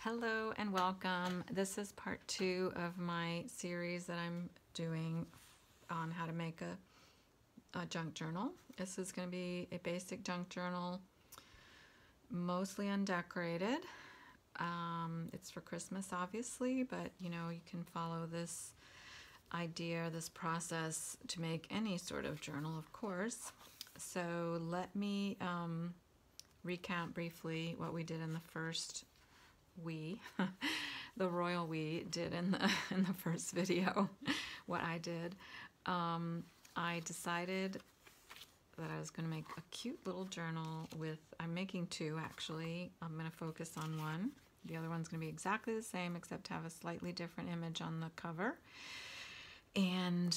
Hello and welcome. This is part 2 of my series that I'm doing on how to make a junk journal. This is going to be a basic junk journal, mostly undecorated. It's for Christmas, obviously, but you can follow this idea, this process to make any sort of journal, of course. So let me recap briefly what we did in the first the royal we did in the first video. What I did, I decided that I was going to make a cute little journal with, I'm making two actually. I'm going to focus on one. The other one's going to be exactly the same except have a slightly different image on the cover. And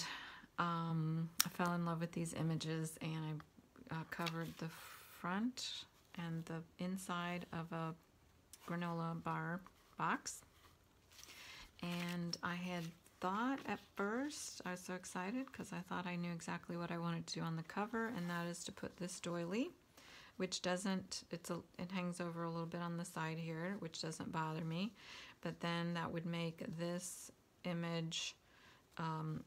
I fell in love with these images, and I covered the front and the inside of a granola bar box. And I had thought at first, I was so excited because I thought I knew exactly what I wanted to do on the cover, and that is to put this doily, which doesn't, it hangs over a little bit on the side here, which doesn't bother me, but then that would make this image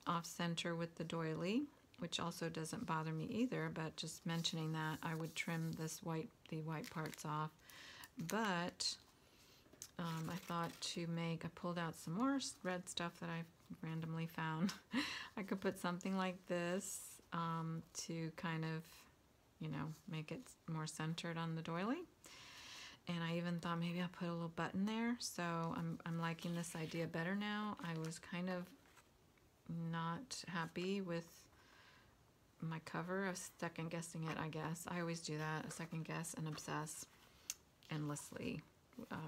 off center with the doily, which also doesn't bother me either, but just mentioning that I would trim the white parts off. But I thought I pulled out some more red stuff that I randomly found. I could put something like this to kind of, make it more centered on the doily. And I even thought maybe I'll put a little button there. So I'm liking this idea better now. I was kind of not happy with my cover. I was second guessing it, I guess. I always do that, second guess and obsess endlessly,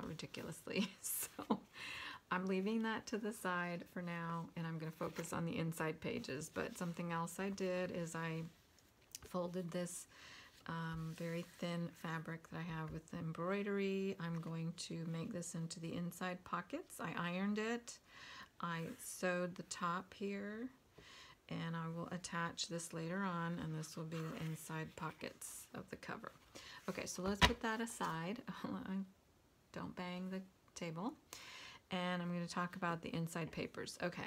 ridiculously. So I'm leaving that to the side for now, and I'm going to focus on the inside pages. But something else I did is I folded this very thin fabric that I have with the embroidery. I'm going to make this into the inside pockets. I ironed it. I sewed the top here, and I will attach this later on, and this will be the inside pockets of the cover. Okay, so let's put that aside. Don't bang the table. And I'm going to talk about the inside papers. Okay.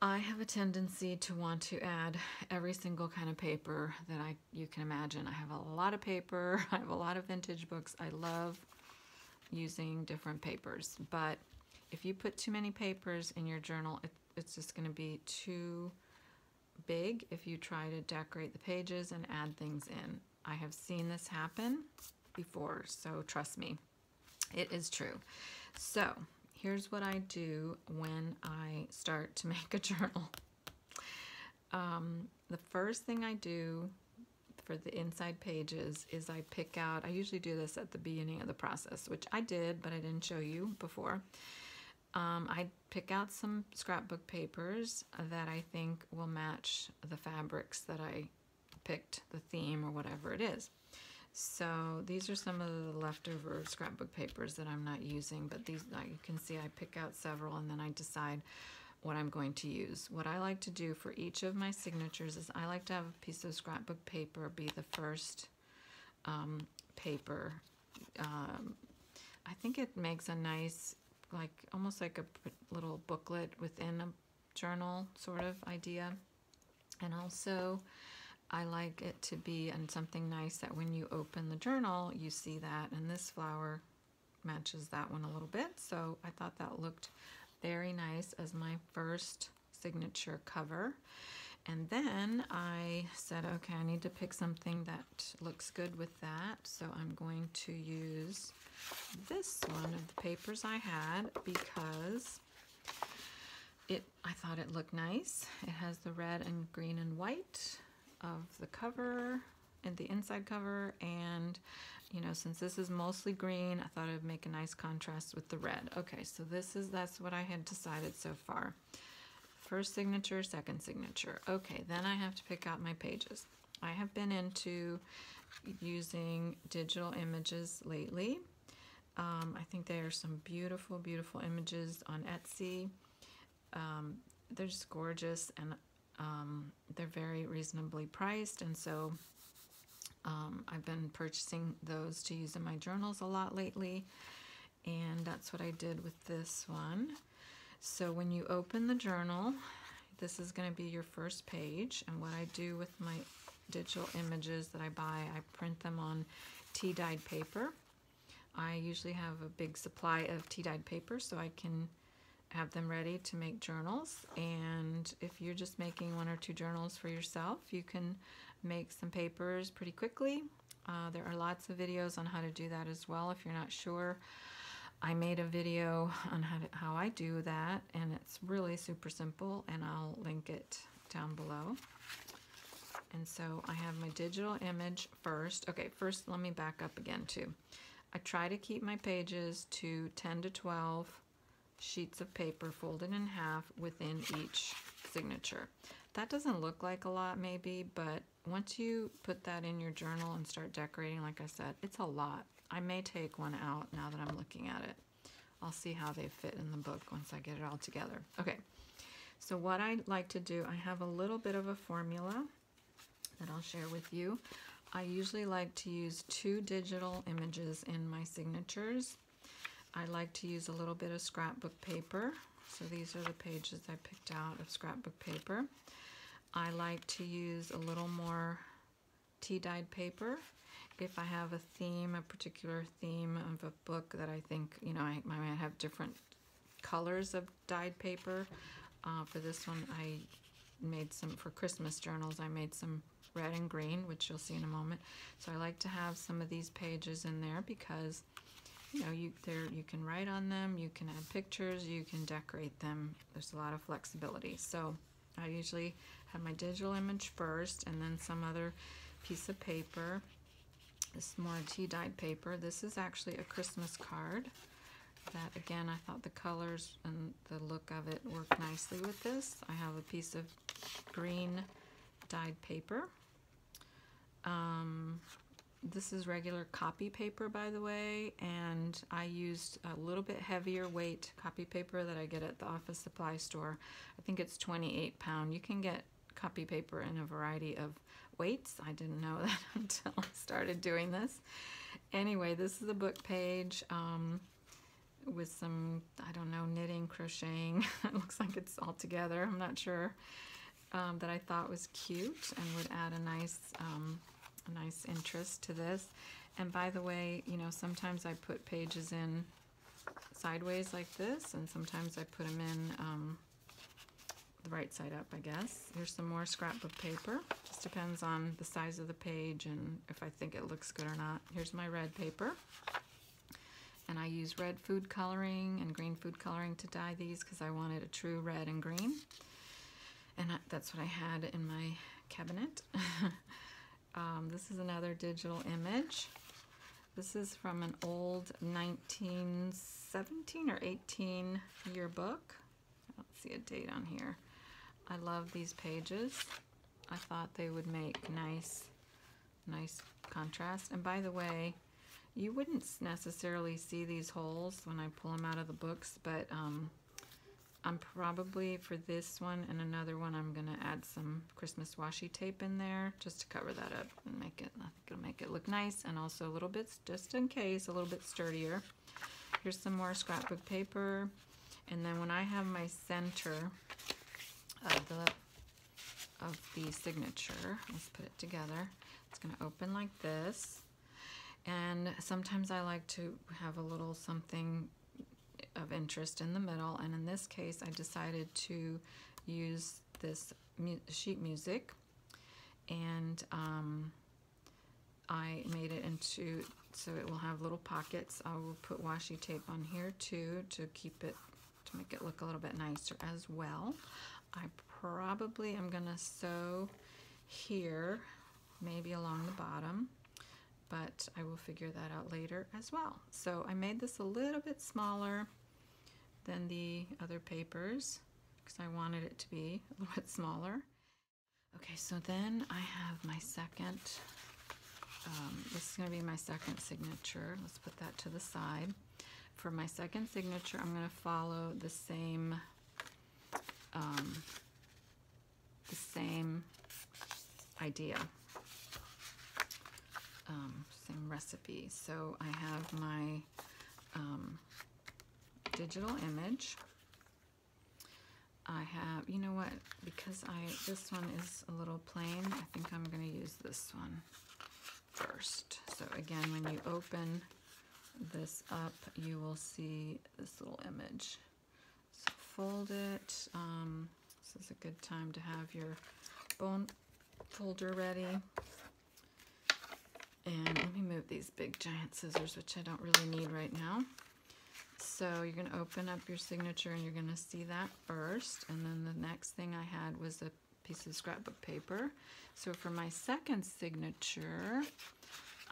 I have a tendency to want to add every single kind of paper that you can imagine. I have a lot of paper. I have a lot of vintage books. I love using different papers, but if you put too many papers in your journal, it's just going to be too big if you try to decorate the pages and add things in. I have seen this happen before, so trust me, it is true. So here's what I do when I start to make a journal. The first thing I do for the inside pages is I pick out, I usually do this at the beginning of the process, which I did, but I didn't show you before. I pick out some scrapbook papers that I think will match the fabrics that I picked, the theme or whatever it is. So these are some of the leftover scrapbook papers that I'm not using, but these, you can see I pick out several and then I decide what I'm going to use. What I like to do for each of my signatures is I like to have a piece of scrapbook paper be the first paper. I think it makes a nice, almost like a little booklet within a journal sort of idea. And also I like it to be something nice that when you open the journal you see that, and this flower matches that one a little bit, so I thought that looked very nice as my first signature cover. And then I said, okay, I need to pick something that looks good with that, so I'm going to use this one of the papers I had because I thought it looked nice. It has the red and green and white of the cover and the inside cover, and since this is mostly green, I thought it would make a nice contrast with the red. Okay, so that's what I had decided so far. First signature, second signature. Okay, then I have to pick out my pages. I have been into using digital images lately. I think there are some beautiful, beautiful images on Etsy. They're just gorgeous, and they're very reasonably priced, and so I've been purchasing those to use in my journals a lot lately. And that's what I did with this one. So when you open the journal, this is going to be your first page. And what I do with my digital images that I buy, I print them on tea-dyed paper. I usually have a big supply of tea-dyed paper, so I can have them ready to make journals. And if you're just making 1 or 2 journals for yourself, you can make some papers pretty quickly. There are lots of videos on how to do that as well if you're not sure. I made a video on how I do that, and it's really super simple, and I'll link it down below. And so I have my digital image first. Okay, first let me back up again too. I try to keep my pages to 10 to 12 sheets of paper folded in half within each signature. That doesn't look like a lot maybe, but once you put that in your journal and start decorating, like I said, it's a lot. I may take one out now that I'm looking at it. I'll see how they fit in the book once I get it all together. Okay, so what I like to do, I have a little bit of a formula that I'll share with you. I usually like to use 2 digital images in my signatures. I like to use a little bit of scrapbook paper. So these are the pages I picked out of scrapbook paper. I like to use a little more tea-dyed paper. If I have a theme, a particular theme of a book that I think, you know, I might have different colors of dyed paper. For this one, I made some, for Christmas journals, I made some red and green, which you'll see in a moment. So I like to have some of these pages in there because, you know, you can write on them, you can add pictures, you can decorate them. There's a lot of flexibility. So I usually have my digital image first and then some other piece of paper. This is more tea-dyed paper. This is actually a Christmas card that, again, I thought the colors and the look of it work nicely with this. I have a piece of green dyed paper. This is regular copy paper, by the way, and I used a little bit heavier weight copy paper that I get at the office supply store. I think it's 28 pound. You can get copy paper in a variety of weights. I didn't know that until I started doing this. Anyway, this is a book page with some, I don't know, knitting, crocheting. It looks like it's all together. I'm not sure. That I thought was cute and would add a nice interest to this. And by the way, you know, sometimes I put pages in sideways like this, and sometimes I put them in the right side up, I guess. Here's some more scrapbook paper. Just depends on the size of the page and if I think it looks good or not. Here's my red paper. And I use red food coloring and green food coloring to dye these because I wanted a true red and green. And that's what I had in my cabinet. This is another digital image. This is from an old 1917 or 18 yearbook. I don't see a date on here. I love these pages. I thought they would make nice contrast. And by the way, you wouldn't necessarily see these holes when I pull them out of the books, but I'm probably, for this one and another one, I'm gonna add some Christmas washi tape in there just to cover that up and make it, I think it'll make it look nice, and also a little bit, just in case, a little bit sturdier. Here's some more scrapbook paper. And then when I have my center of the signature, let's put it together. It's gonna open like this. And sometimes I like to have a little something of interest in the middle, and in this case I decided to use this sheet music, and I made it into, so it will have little pockets. I will put washi tape on here too to keep it, to make it look a little bit nicer as well. I probably am gonna sew here, maybe along the bottom, but I will figure that out later as well. So I made this a little bit smaller than the other papers because I wanted it to be a little bit smaller. Okay, so then I have my second, this is going to be my second signature. Let's put that to the side. For my second signature, I'm going to follow the same idea. Same recipe. So I have my digital image. I have, you know what, because this one is a little plain, I think I'm going to use this one first. So again, when you open this up, you will see this little image. So fold it. This is a good time to have your bone folder ready. And let me move these big giant scissors, which I don't really need right now. So you're going to open up your signature and you're going to see that first. And then the next thing I had was a piece of scrapbook paper. So for my second signature,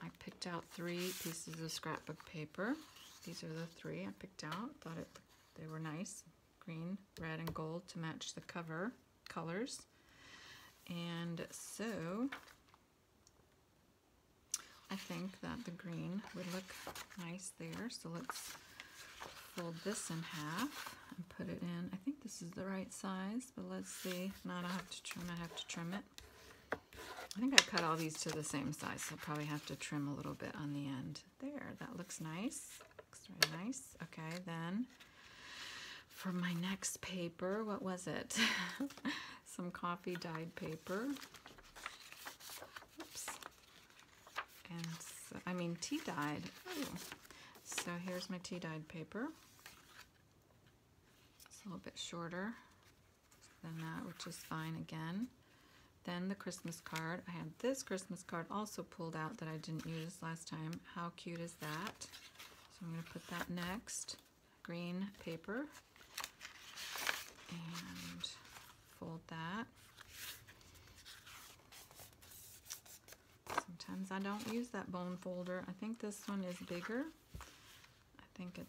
I picked out 3 pieces of scrapbook paper. These are the 3 I picked out. Thought they were nice. Green, red, and gold to match the cover colors. And so I think that the green would look nice there. So let's fold this in half and put it in. I think this is the right size, but let's see. If not, I'll have to trim. I have to trim it. I think I cut all these to the same size, so I'll probably have to trim a little bit on the end. There, that looks nice. Looks very nice. Okay, then for my next paper, what was it? Some coffee dyed paper. Oops. And so, I mean tea dyed. Oh. So here's my tea dyed paper. It's a little bit shorter than that, which is fine again. Then the Christmas card. I had this Christmas card also pulled out that I didn't use last time. How cute is that? So I'm going to put that next. Green paper. And fold that. Sometimes I don't use that bone folder. I think this one is bigger. I think it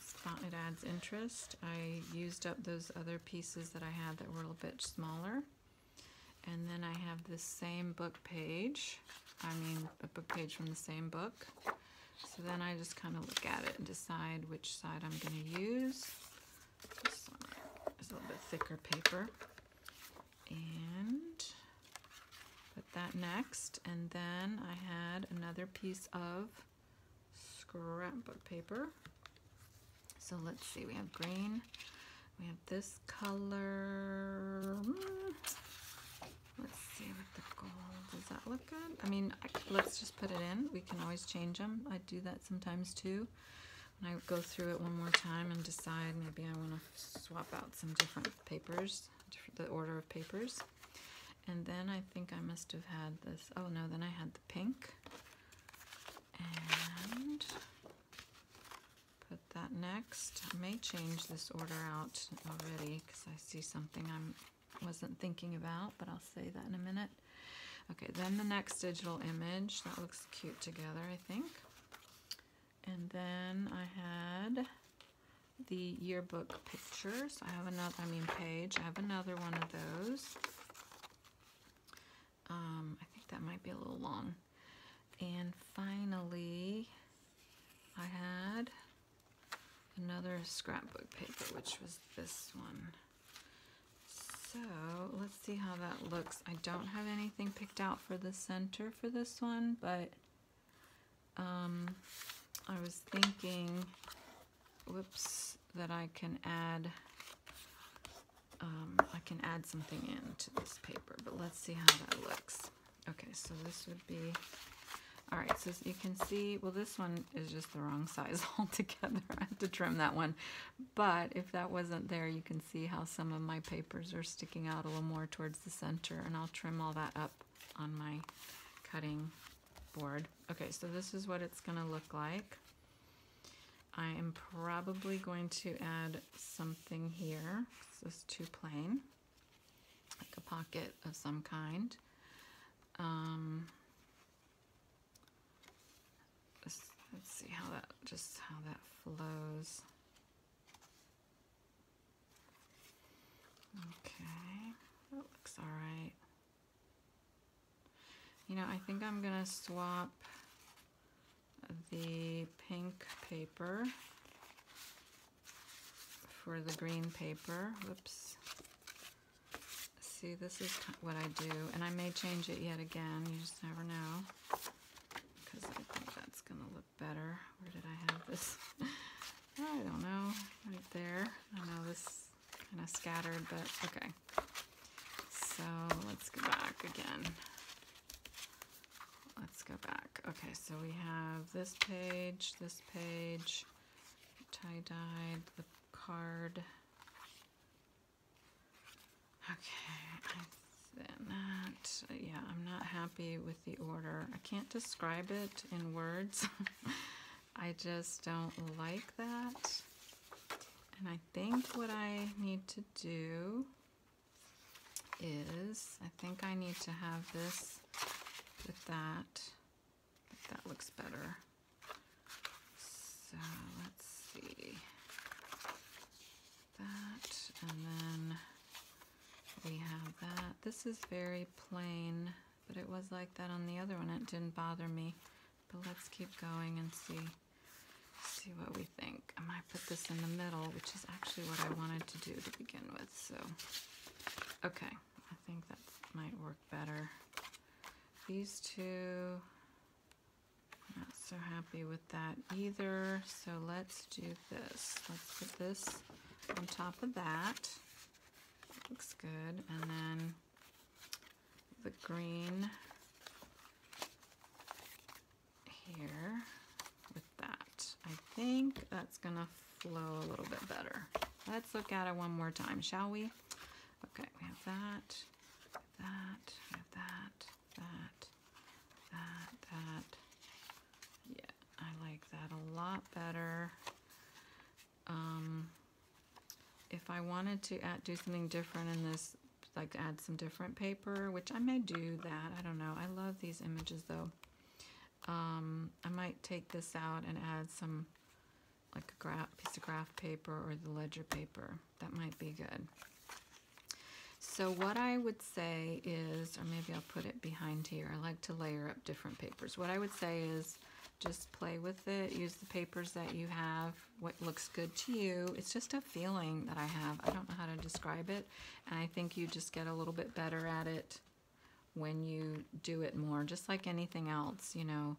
adds interest. I used up those other pieces that I had that were a little bit smaller. And then I have this same book page. I mean, a book page from the same book. So then I just kind of look at it and decide which side I'm going to use. This one is a little bit thicker paper. And put that next. And then I had another piece of scrapbook paper. So let's see, we have green. We have this color. Let's see with the gold. Does that look good? I mean, let's just put it in. We can always change them. I do that sometimes too. When I go through it one more time and decide maybe I want to swap out some different papers, the order of papers. And then I think I must have had this. Oh no, then I had the pink. And put that next. I may change this order out already because I see something I wasn't thinking about, but I'll say that in a minute. Okay, then the next digital image. That looks cute together, I think. And then I had the yearbook pictures. I have another, page. I have another one of those. I think that might be a little long. And finally, I had another scrapbook paper, which was this one. So let's see how that looks. I don't have anything picked out for the center for this one, but I was thinking, whoops, that I can add something into this paper, but let's see how that looks. Okay, so this would be, all right, so you can see, well, this one is just the wrong size altogether. I have to trim that one. But if that wasn't there, you can see how some of my papers are sticking out a little more towards the center, and I'll trim all that up on my cutting board. Okay, so this is what it's going to look like. I am probably going to add something here. This is too plain, like a pocket of some kind. Let's see how that flows. Okay, that looks all right. You know, I think I'm gonna swap the pink paper for the green paper. Whoops. See, this is what I do, and I may change it yet again. You just never know, because I think that's gonna look better. Where did I have this? I don't know. right there. I know this kind of scattered, but okay. So let's go back again. Let's go back. Okay, so we have this page, tie-dyed, the card. Okay, then that, yeah, I'm not happy with the order. I can't describe it in words. I just don't like that. And I think what I need to do is, I think I need to have this with that. That looks better. So let's see. That, and then we have that. This is very plain, but it was like that on the other one. It didn't bother me. But let's keep going and see what we think. I might put this in the middle, which is actually what I wanted to do to begin with. So, okay, I think that might work better. These two, not so happy with that either. So let's do this. Let's put this on top of that. Looks good. And then the green here with that. I think that's gonna flow a little bit better. Let's look at it one more time, shall we? Okay, we have that, we have that. Yeah, I like that a lot better. If I wanted to do something different in this, like add some different paper, which I may do that, I don't know. I love these images though. I might take this out and add some, like a piece of graph paper or the ledger paper. That might be good. So what I would say is, or maybe I'll put it behind here. I like to layer up different papers. What I would say is just play with it. Use the papers that you have, what looks good to you. It's just a feeling that I have. I don't know how to describe it. And I think you just get a little bit better at it when you do it more. Just like anything else, you know,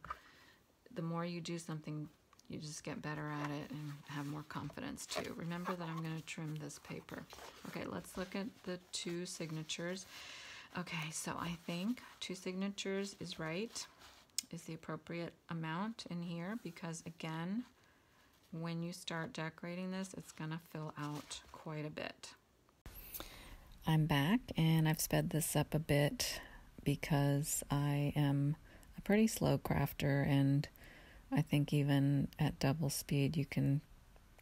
the more you do something, you just get better at it and have more confidence too. Remember that I'm going to trim this paper. Okay, let's look at the 2 signatures. Okay, so I think 2 signatures is right, is the appropriate amount in here, because again, when you start decorating this, it's going to fill out quite a bit. I'm back and I've sped this up a bit because I am a pretty slow crafter, and I think even at double speed you can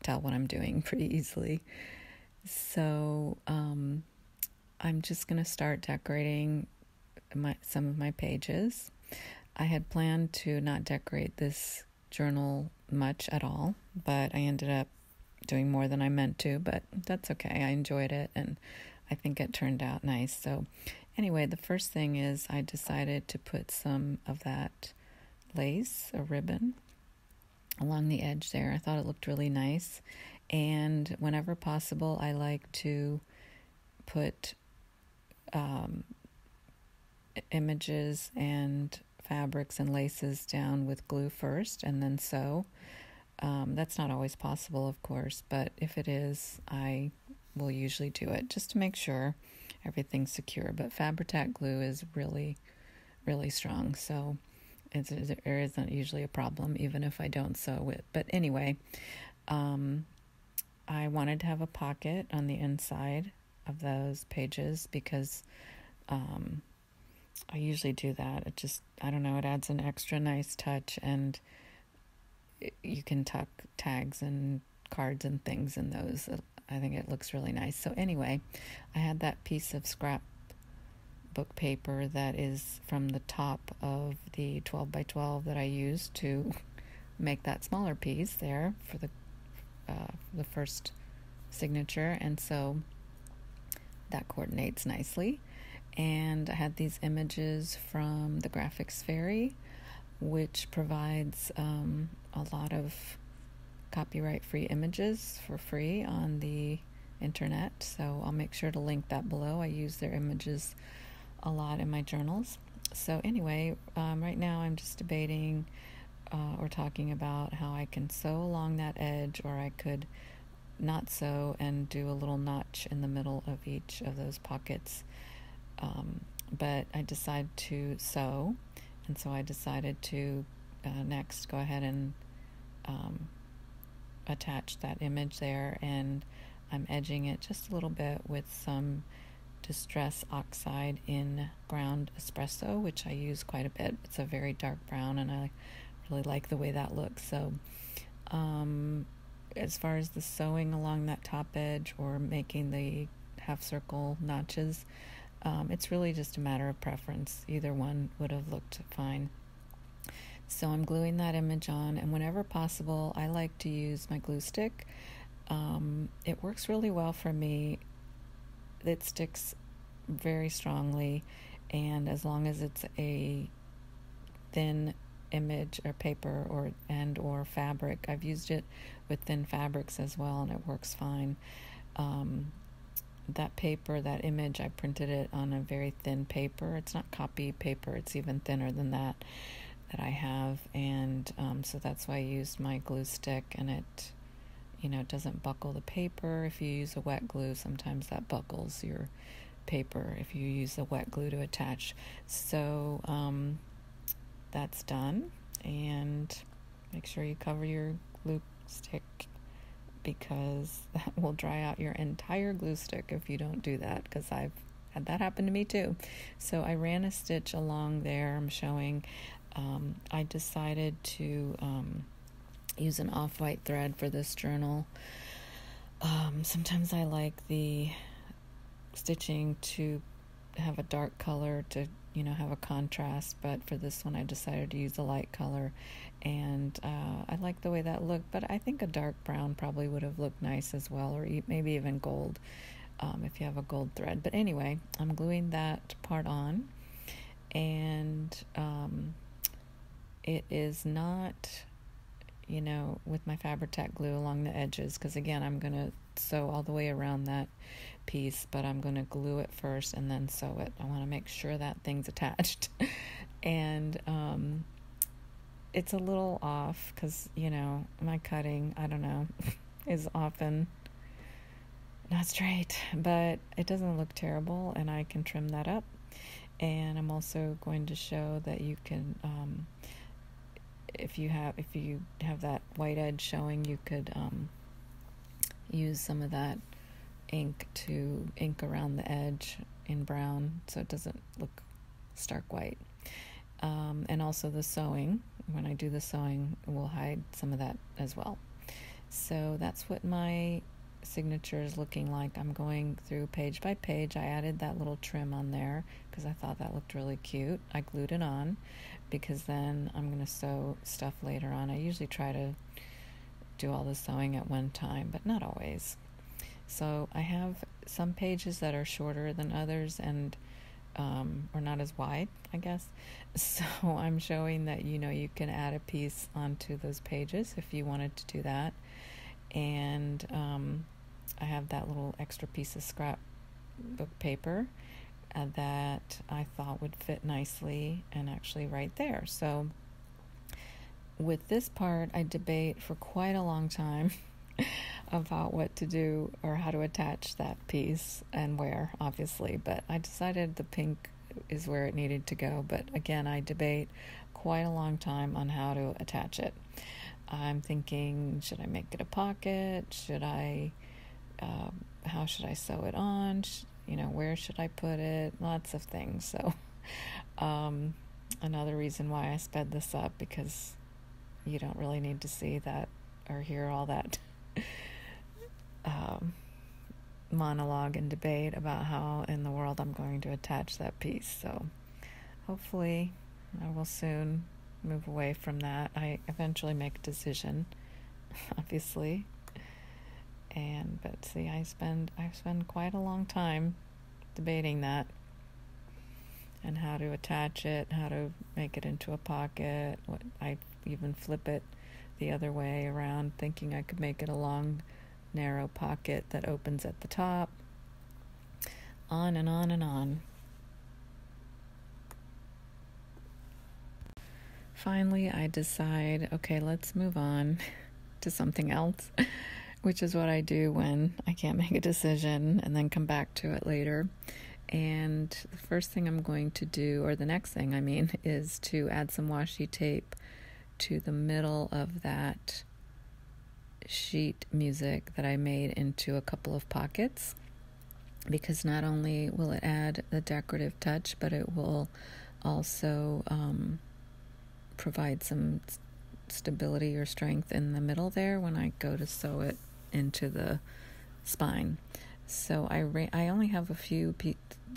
tell what I'm doing pretty easily. So I'm just going to start decorating some of my pages. I had planned to not decorate this journal much at all, but I ended up doing more than I meant to, but that's okay. I enjoyed it and I think it turned out nice. So anyway, the first thing is I decided to put some of that lace, a ribbon, along the edge there. I thought it looked really nice. And whenever possible, I like to put images and fabrics and laces down with glue first and then sew. That's not always possible, of course, but if it is, I will usually do it just to make sure everything's secure. But Fabri-Tac glue is really, really strong, so there isn't usually a problem, even if I don't sew it. But anyway, I wanted to have a pocket on the inside of those pages because I usually do that. It just, I don't know, it adds an extra nice touch, and you can tuck tags and cards and things in those. I think it looks really nice. So anyway, I had that piece of scrap book paper that is from the top of the 12 by 12 that I used to make that smaller piece there for the first signature, and so that coordinates nicely. And I had these images from the Graphics Fairy, which provides a lot of copyright-free images for free on the internet, so I'll make sure to link that below. I use their images a lot in my journals. So anyway, right now I'm just debating or talking about how I can sew along that edge, or I could not sew and do a little notch in the middle of each of those pockets. But I decided to sew, and so I decided to next go ahead and attach that image there, and I'm edging it just a little bit with some Distress Oxide in Ground Espresso, which I use quite a bit. It's a very dark brown, and I really like the way that looks. So as far as the sewing along that top edge or making the half circle notches, it's really just a matter of preference. Either one would have looked fine. So I'm gluing that image on, and whenever possible, I like to use my glue stick. It works really well for me. It sticks very strongly, and as long as it's a thin image or paper or fabric, I've used it with thin fabrics as well, and it works fine. That paper, that image, I printed it on a very thin paper. It's not copy paper, it's even thinner than that I have, and so that's why I used my glue stick, and it doesn't buckle the paper. If you use a wet glue, sometimes that buckles your paper if you use the wet glue to attach. So that's done, and make sure you cover your glue stick, because that will dry out your entire glue stick if you don't do that, because I've had that happen to me too. So I ran a stitch along there. I'm showing. I decided to use an off-white thread for this journal. Sometimes I like the stitching to have a dark color to have a contrast, but for this one I decided to use a light color, and I like the way that looked, but I think a dark brown probably would have looked nice as well, or maybe even gold if you have a gold thread. But anyway, I'm gluing that part on, and it is not with my Fabri-Tac glue along the edges, because again, I'm going to sew all the way around that piece, but I'm going to glue it first and then sew it. I want to make sure that thing's attached. And it's a little off because, my cutting, I don't know, is often not straight, but it doesn't look terrible, and I can trim that up. And I'm also going to show that you can if you have that white edge showing, you could use some of that ink to ink around the edge in brown so it doesn't look stark white. And also the sewing, when I do the sewing, will hide some of that as well. So that's what my signature is looking like. I'm going through page by page. I added that little trim on there because I thought that looked really cute. I glued it on because then I'm going to sew stuff later on. I usually try to do all the sewing at one time, but not always. So I have some pages that are shorter than others and or not as wide, I guess. So I'm showing that you can add a piece onto those pages if you wanted to do that. And I have that little extra piece of scrapbook paper that I thought would fit nicely and actually right there. So with this part, I debate for quite a long time about what to do or how to attach that piece and where, obviously, but I decided the pink is where it needed to go. But again, I debate quite a long time on how to attach it. I'm thinking, should I make it a pocket? Should I, how should I sew it on? Where should I put it? Lots of things. So, another reason why I sped this up, because you don't really need to see that or hear all that monologue and debate about how in the world I'm going to attach that piece. So hopefully I will soon move away from that. I eventually make a decision, obviously. But see, I spend quite a long time debating that and how to attach it, how to make it into a pocket. I even flip it the other way around, thinking I could make it a long, narrow pocket that opens at the top. On and on and on. Finally, I decide, okay, let's move on to something else, which is what I do when I can't make a decision and then come back to it later. And the first thing I'm going to do, or the next thing I mean, is to add some washi tape to the middle of that sheet music that I made into a couple of pockets, because not only will it add the decorative touch, but it will also provide some stability or strength in the middle there when I go to sew it into the spine. So I only have a few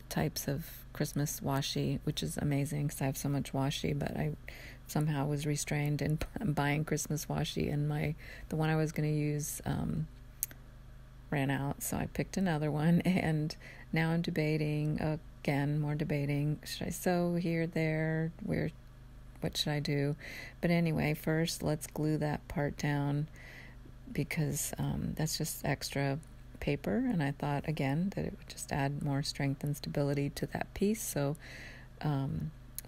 types of Christmas washi, which is amazing because I have so much washi, but I somehow was restrained in buying Christmas washi, and the one I was going to use ran out, so I picked another one, and now I'm debating, again, more debating, should I sew here, there, what should I do? But anyway, first let's glue that part down, because that's just extra paper, and I thought again that it would just add more strength and stability to that piece. So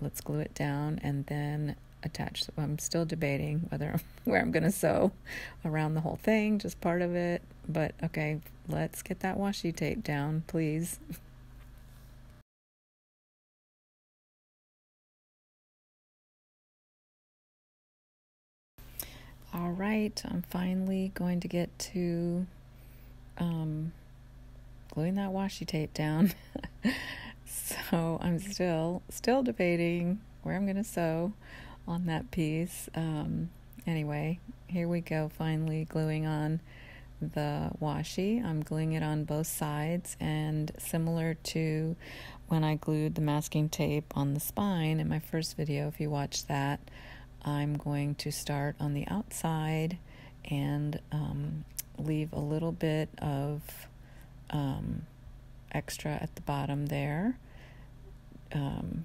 let's glue it down and then attach. I'm still debating where I'm going to sew around the whole thing, just part of it, but okay, let's get that washi tape down, please. All right, I'm finally going to get to gluing that washi tape down. So I'm still debating where I'm going to sew on that piece. Anyway, here we go, finally gluing on the washi. I'm gluing it on both sides, and similar to when I glued the masking tape on the spine in my first video, if you watched that, I'm going to start on the outside and leave a little bit of extra at the bottom there,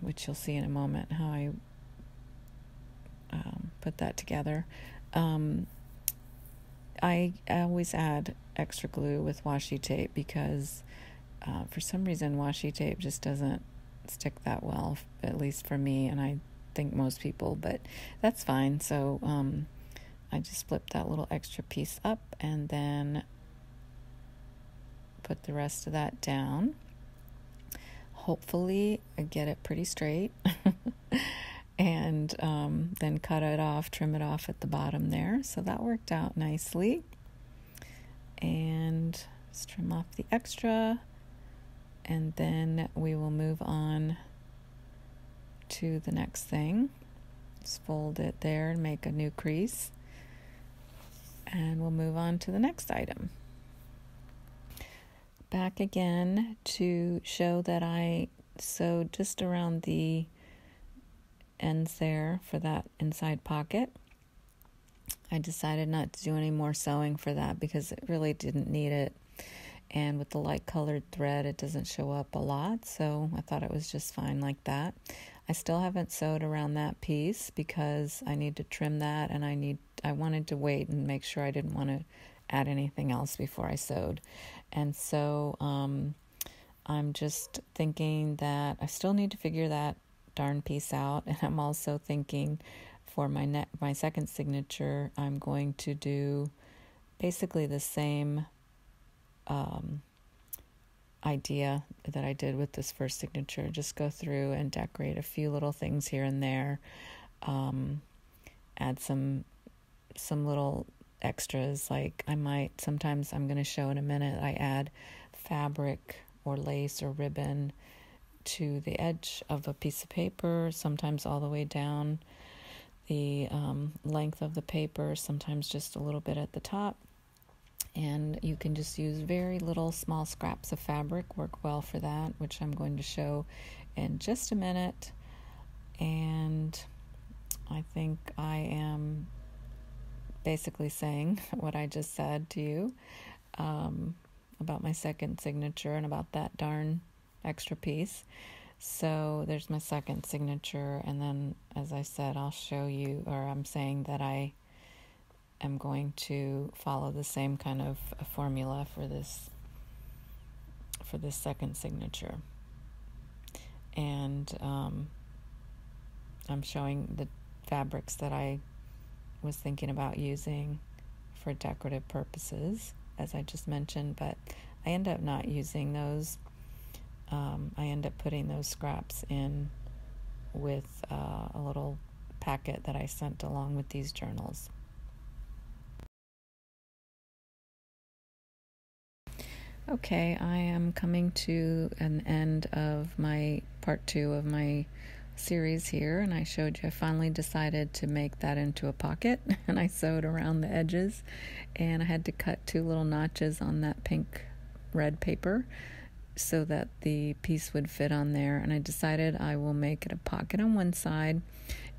which you'll see in a moment how I put that together. I always add extra glue with washi tape because for some reason washi tape just doesn't stick that well, at least for me, and I think most people, but that's fine. So I just flip that little extra piece up and then put the rest of that down. Hopefully I get it pretty straight and then cut it off, trim it off at the bottom there. So that worked out nicely. And just trim off the extra, and then we will move on to the next thing. Just fold it there and make a new crease, and we'll move on to the next item. Back again to show that I sewed just around the ends there for that inside pocket. I decided not to do any more sewing for that because it really didn't need it, and with the light colored thread it doesn't show up a lot, so I thought it was just fine like that. I still haven't sewed around that piece because I need to trim that, and I wanted to wait and make sure I didn't want to add anything else before I sewed. And so I'm just thinking that I still need to figure that darn piece out, and I'm also thinking for my second signature I'm going to do basically the same idea that I did with this first signature. Just go through and decorate a few little things here and there, add some little extras, like sometimes I'm going to show in a minute, I add fabric or lace or ribbon to the edge of a piece of paper, sometimes all the way down the length of the paper, sometimes just a little bit at the top. And you can just use very little small scraps of fabric, work well for that, which I'm going to show in just a minute. And I think I am basically saying what I just said to you about my second signature and about that darn extra piece. So there's my second signature, and then, as I said, I'll show you, or I'm saying that I am going to follow the same kind of formula for this second signature. And I'm showing the fabrics that I was thinking about using for decorative purposes. as I just mentioned, but I end up not using those. I end up putting those scraps in with a little packet that I sent along with these journals. Okay, I am coming to an end of my part 2 of my series here, and I showed you I finally decided to make that into a pocket, and I sewed around the edges, and I had to cut 2 little notches on that pink red paper so that the piece would fit on there, and I decided I will make it a pocket on one side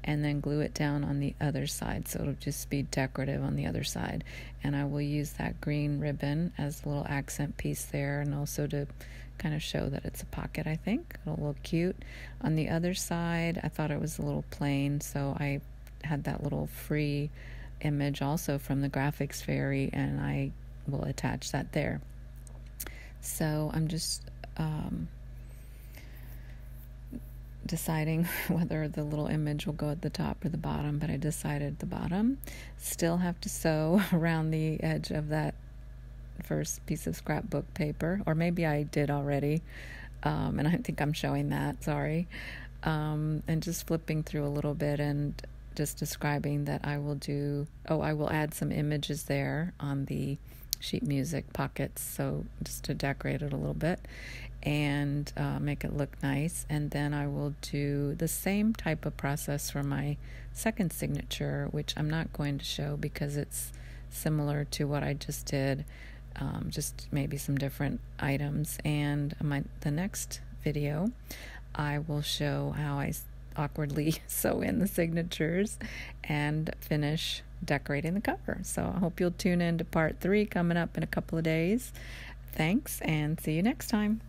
and then glue it down on the other side, so it'll just be decorative on the other side. And I will use that green ribbon as a little accent piece there, and also to kind of show that it's a pocket. I think it'll look cute. On the other side, I thought it was a little plain, so I had that little free image also from the Graphics Fairy, and I will attach that there. So I'm just deciding whether the little image will go at the top or the bottom, but I decided the bottom. Still have to sew around the edge of that first piece of scrapbook paper, or maybe I did already, and I think I'm showing that, sorry. And just flipping through a little bit and just describing that I will add some images there on the sheet music pockets, so just to decorate it a little bit and make it look nice. And then I will do the same type of process for my second signature, which I'm not going to show because it's similar to what I just did, just maybe some different items. And the next video I will show how I awkwardly sew in the signatures and finish decorating the cover. So I hope you'll tune in to part 3 coming up in a couple of days. Thanks, and see you next time.